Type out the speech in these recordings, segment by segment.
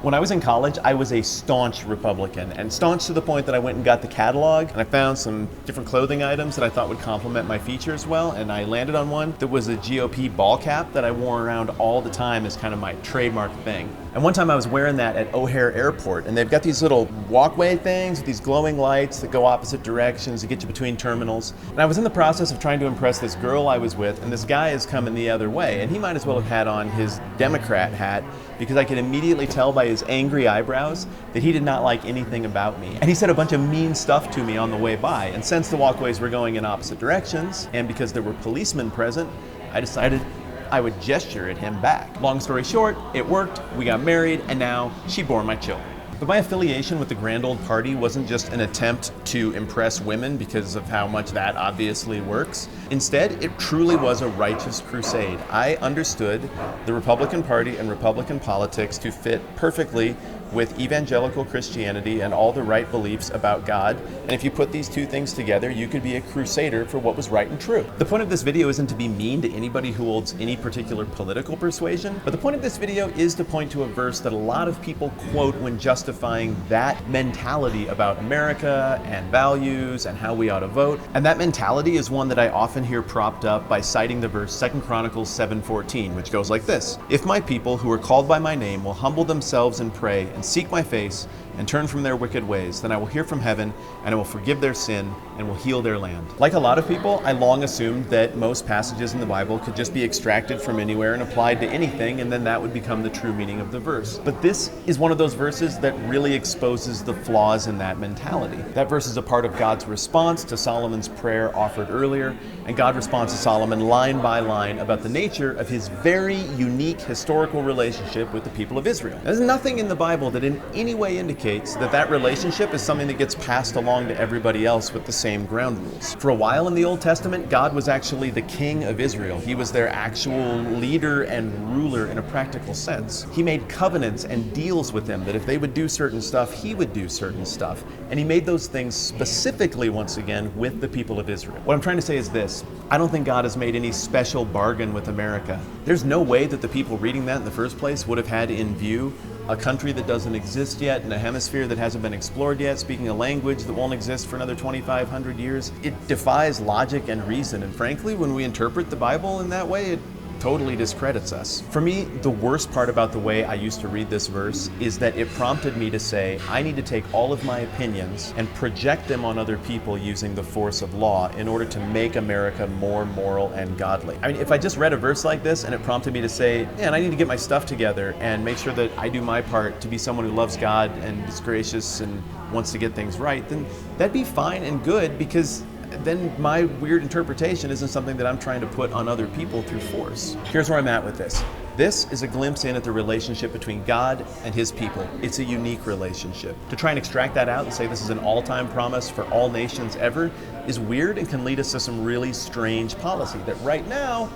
When I was in college, I was a staunch Republican, and staunch to the point that I went and got the catalog, and I found some different clothing items that I thought would complement my features well, and I landed on one that was a GOP ball cap that I wore around all the time as kind of my trademark thing. And one time I was wearing that at O'Hare Airport, and they've got these little walkway things with these glowing lights that go opposite directions to get you between terminals. And I was in the process of trying to impress this girl I was with, and this guy is coming the other way, and he might as well have had on his Democrat hat, because I could immediately tell by his angry eyebrows that he did not like anything about me. And he said a bunch of mean stuff to me on the way by. And since the walkways were going in opposite directions, and because there were policemen present, I decided I would gesture at him back. Long story short, it worked, we got married, and now she bore my children. But my affiliation with the Grand Old Party wasn't just an attempt to impress women because of how much that obviously works. Instead, it truly was a righteous crusade. I understood the Republican Party and Republican politics to fit perfectly with evangelical Christianity and all the right beliefs about God. And if you put these two things together, you could be a crusader for what was right and true. The point of this video isn't to be mean to anybody who holds any particular political persuasion, but the point of this video is to point to a verse that a lot of people quote when justifying that mentality about America and values and how we ought to vote. And that mentality is one that I often hear propped up by citing the verse 2 Chronicles 7:14, which goes like this: "If my people who are called by my name will humble themselves and pray and seek my face and turn from their wicked ways, then I will hear from heaven and I will forgive their sin and will heal their land." Like a lot of people, I long assumed that most passages in the Bible could just be extracted from anywhere and applied to anything, and then that would become the true meaning of the verse. But this is one of those verses that really exposes the flaws in that mentality. That verse is a part of God's response to Solomon's prayer offered earlier, and God responds to Solomon line by line about the nature of his very unique historical relationship with the people of Israel. There's nothing in the Bible that in any way indicates that relationship is something that gets passed along to everybody else with the same ground rules. For a while in the Old Testament, God was actually the king of Israel. He was their actual leader and ruler in a practical sense. He made covenants and deals with them that if they would do certain stuff, he would do certain stuff. And he made those things specifically, once again, with the people of Israel. What I'm trying to say is this: I don't think God has made any special bargain with America. There's no way that the people reading that in the first place would have had in view a country that doesn't exist yet, in a hemisphere that hasn't been explored yet, speaking a language that won't exist for another 2,500 years. It defies logic and reason, and frankly, when we interpret the Bible in that way, it totally discredits us. For me, the worst part about the way I used to read this verse is that it prompted me to say, I need to take all of my opinions and project them on other people using the force of law in order to make America more moral and godly. I mean, if I just read a verse like this and it prompted me to say, man, I need to get my stuff together and make sure that I do my part to be someone who loves God and is gracious and wants to get things right, then that'd be fine and good, because then my weird interpretation isn't something that I'm trying to put on other people through force. Here's where I'm at with this. This is a glimpse in at the relationship between God and his people. It's a unique relationship. To try and extract that out and say this is an all-time promise for all nations ever is weird and can lead us to some really strange policy that right now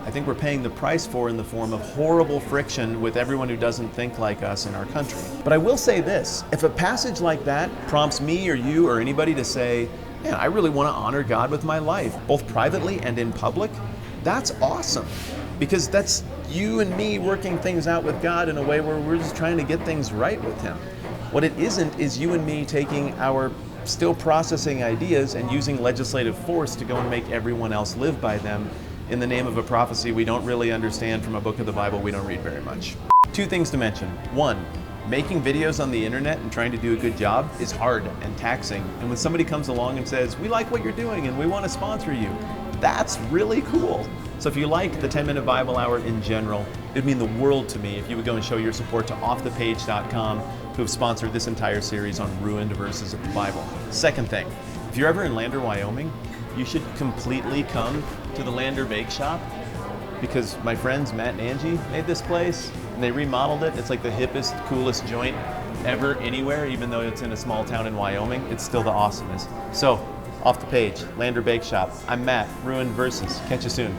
I think we're paying the price for in the form of horrible friction with everyone who doesn't think like us in our country. But I will say this: if a passage like that prompts me or you or anybody to say, man, I really want to honor God with my life, both privately and in public, that's awesome. Because that's you and me working things out with God in a way where we're just trying to get things right with him. What it isn't is you and me taking our still processing ideas and using legislative force to go and make everyone else live by them in the name of a prophecy we don't really understand from a book of the Bible we don't read very much. Two things to mention. One, making videos on the internet and trying to do a good job is hard and taxing. And when somebody comes along and says, we like what you're doing and we want to sponsor you, that's really cool. So if you like the 10-Minute Bible Hour in general, it would mean the world to me if you would go and show your support to offthepage.com, who have sponsored this entire series on ruined verses of the Bible. Second thing, if you're ever in Lander, Wyoming, you should completely come to the Lander Bake Shop, because my friends Matt and Angie made this place and they remodeled it. It's like the hippest, coolest joint ever anywhere, even though it's in a small town in Wyoming. It's still the awesomest. So, off the page, Lander Bake Shop. I'm Matt, Ruined Verses. Catch you soon.